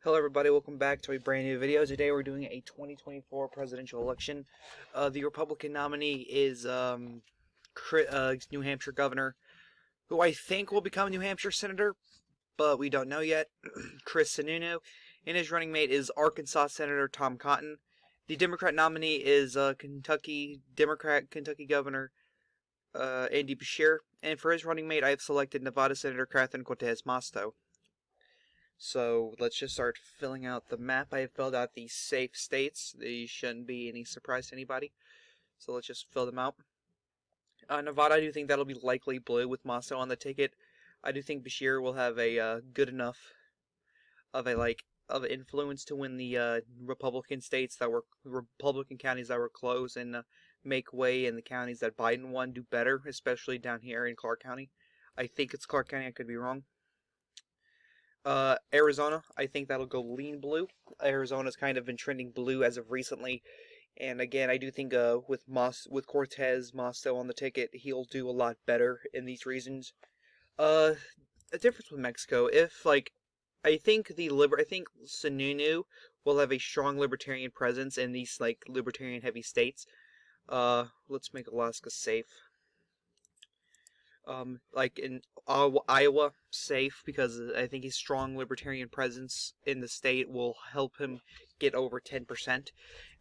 Hello everybody, welcome back to a brand new video. Today we're doing a 2024 presidential election. The Republican nominee is New Hampshire Governor, who I think will become New Hampshire Senator, but we don't know yet, Chris Sununu, and his running mate is Arkansas Senator Tom Cotton. The Democrat nominee is Kentucky Governor Andy Beshear, and for his running mate I have selected Nevada Senator Catherine Cortez Masto. So let's just start filling out the map. I have filled out the safe states. These shouldn't be any surprise to anybody. So let's just fill them out. Nevada, I do think that'll be likely blue with Masto on the ticket. I do think Beshear will have a good enough of influence to win the Republican counties that were close and make way in the counties that Biden won do better, especially down here in Clark County. I think it's Clark County. I could be wrong. Arizona, I think that'll go lean blue. Arizona's kind of been trending blue as of recently, and again, I do think with Cortez Masto on the ticket, he'll do a lot better in these regions. A difference with Mexico, I think Sununu will have a strong libertarian presence in these libertarian heavy states. Let's make Alaska safe. Like in Iowa, safe, because I think his strong libertarian presence in the state will help him get over 10%.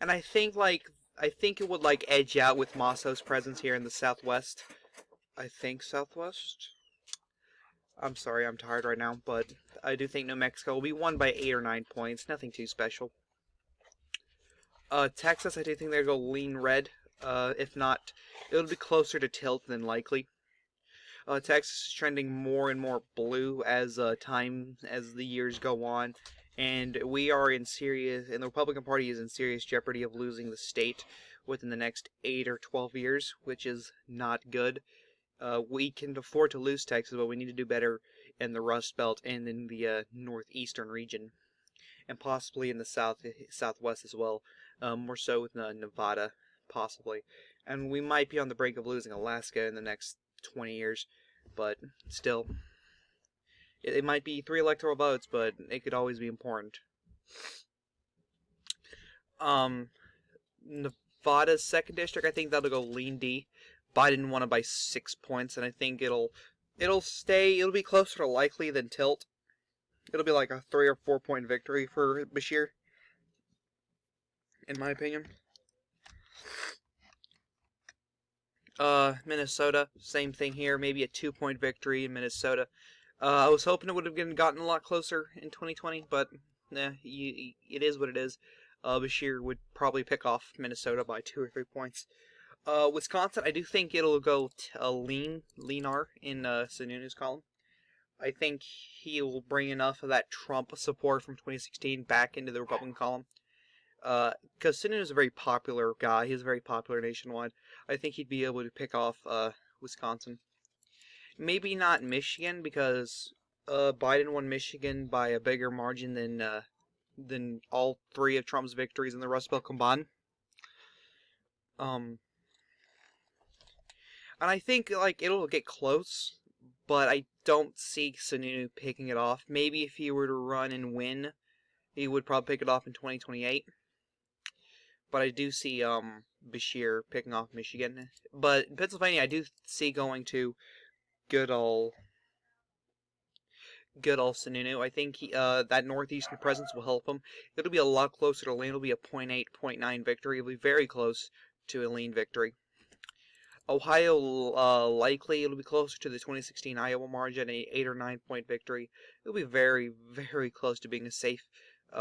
And I think it would edge out with Masto's presence here in the Southwest. I think Southwest? I'm sorry, I'm tired right now, but I do think New Mexico will be won by 8 or 9 points. Nothing too special. Texas, I do think they'll go lean red. If not, it'll be closer to tilt than likely. Texas is trending more and more blue as the years go on, and the Republican Party is in serious jeopardy of losing the state within the next 8 or 12 years, which is not good. We can afford to lose Texas, but we need to do better in the Rust Belt and in the northeastern region, and possibly in the southwest as well, more so with Nevada, possibly. And we might be on the brink of losing Alaska in the next 20 years, but still, it might be 3 electoral votes, but it could always be important. Nevada's 2nd district, I think that'll go lean D. Biden won it by 6 points, and I think it'll be closer to likely than tilt. It'll be like a 3 or 4 point victory for Beshear, in my opinion. Minnesota, same thing here, maybe a 2 point victory in Minnesota. I was hoping it would have gotten a lot closer in 2020, but it is what it is. Beshear would probably pick off Minnesota by 2 or 3 points. Wisconsin, I do think it'll go leaner in Sununu's column. I think he will bring enough of that Trump support from 2016 back into the Republican column. Because Sununu is a very popular guy. He's very popular nationwide. I think he'd be able to pick off Wisconsin. Maybe not Michigan, because Biden won Michigan by a bigger margin than all 3 of Trump's victories in the Rust Belt combined. And I think it'll get close, but I don't see Sununu picking it off. Maybe if he were to run and win, he would probably pick it off in 2028. But I do see Beshear picking off Michigan. But in Pennsylvania, I do see going to good old Sununu. I think that northeastern presence will help him. It'll be a lot closer to lean. It'll be a 0.8, 0.9 victory. It'll be very close to a lean victory. Ohio, likely it'll be closer to the 2016 Iowa margin, a 8 or 9 point victory. It'll be very, very close to being a safe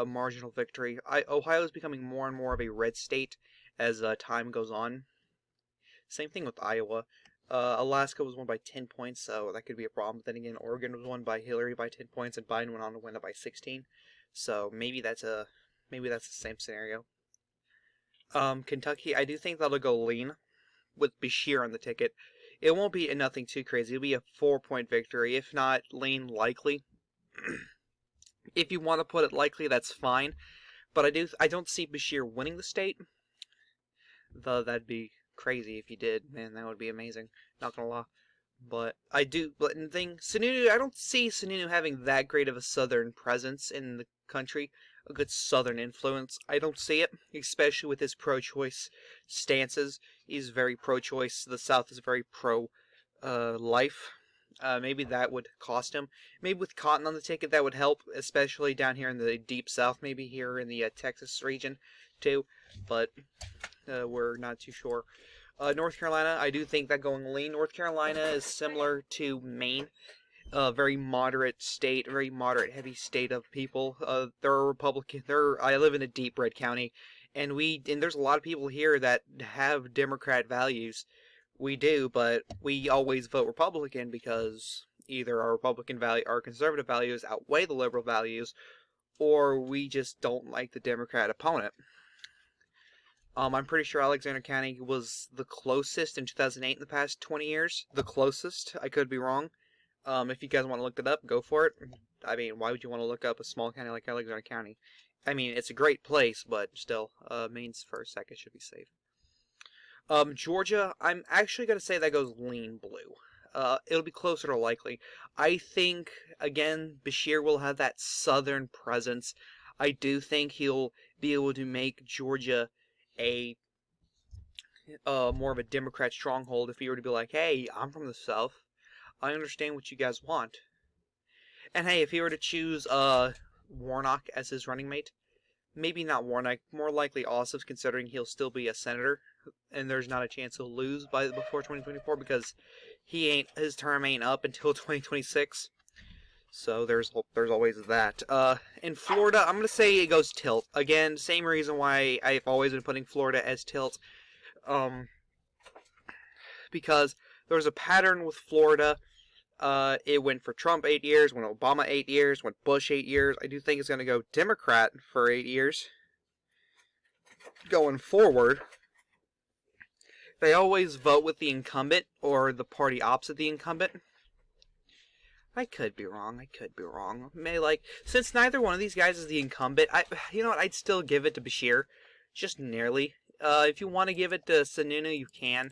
marginal victory. Ohio is becoming more and more of a red state as time goes on. Same thing with Iowa. Alaska was won by 10 points, so that could be a problem. But then again, Oregon was won by Hillary by 10 points, and Biden went on to win it by 16. So maybe that's the same scenario. Kentucky, I do think that'll go lean with Beshear on the ticket. It won't be nothing too crazy. It'll be a 4 point victory, if not lean likely. If you want to put it likely, that's fine. But I don't see Beshear winning the state. Though that'd be crazy if he did. Man, that would be amazing. Not gonna lie. But the thing, Sununu, I don't see Sununu having that great of a southern presence in the country, a good southern influence. I don't see it, especially with his pro-choice stances. He's very pro-choice. The South is very pro-life. Maybe that would cost him. Maybe with cotton on the ticket, that would help, especially down here in the deep South, maybe here in the Texas region, too. But we're not too sure. North Carolina, I do think that going lean. North Carolina is similar to Maine, a very moderate state, a very moderate, heavy state of people. They're Republican. I live in a deep red county, and there's a lot of people here that have Democrat values. We do, but we always vote Republican because either our conservative values outweigh the liberal values, or we just don't like the Democrat opponent. I'm pretty sure Alexander County was the closest in 2008 in the past 20 years. The closest. I could be wrong. If you guys want to look it up, go for it. I mean, why would you want to look up a small county like Alexander County? I mean, it's a great place, but still, Maine's for a second should be safe. Georgia, I'm actually going to say that goes lean blue. It'll be closer to likely. I think, again, Beshear will have that southern presence. I do think he'll be able to make Georgia a more of a Democrat stronghold if he were to be like, hey, I'm from the South. I understand what you guys want. And hey, if he were to choose Warnock as his running mate, maybe not Warnock, more likely Ossoff, considering he'll still be a senator, and there's not a chance he'll lose before 2024 because his term ain't up until 2026. So there's always that. In Florida, I'm gonna say it goes tilt. Again, same reason why I've always been putting Florida as tilt. Because there was a pattern with Florida. It went for Trump 8 years, went Obama 8 years, went Bush 8 years. I do think it's gonna go Democrat for 8 years. Going forward, they always vote with the incumbent or the party opposite the incumbent. I could be wrong. Since neither one of these guys is the incumbent, you know what? I'd still give it to Beshear, just nearly. If you want to give it to Sununu, you can.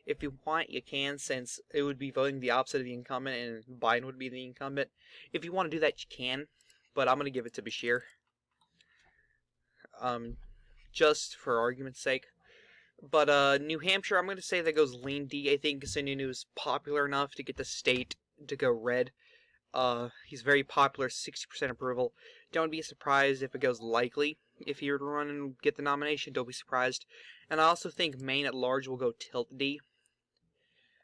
If you want, you can, since it would be voting the opposite of the incumbent, and Biden would be the incumbent. If you want to do that, you can. But I'm gonna give it to Beshear. Just for argument's sake. But New Hampshire, I'm gonna say that goes lean D. I think Sununu is popular enough to get the state to go red. He's very popular, 60% approval. Don't be surprised if it goes likely. If he were to run and get the nomination, don't be surprised. And I also think Maine at large will go tilt D.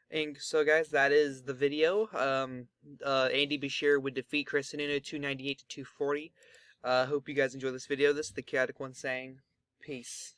And so, guys, that is the video. Andy Beshear would defeat Chris Sununu 298 to 240. Hope you guys enjoy this video. This is the Chaotic One saying, peace.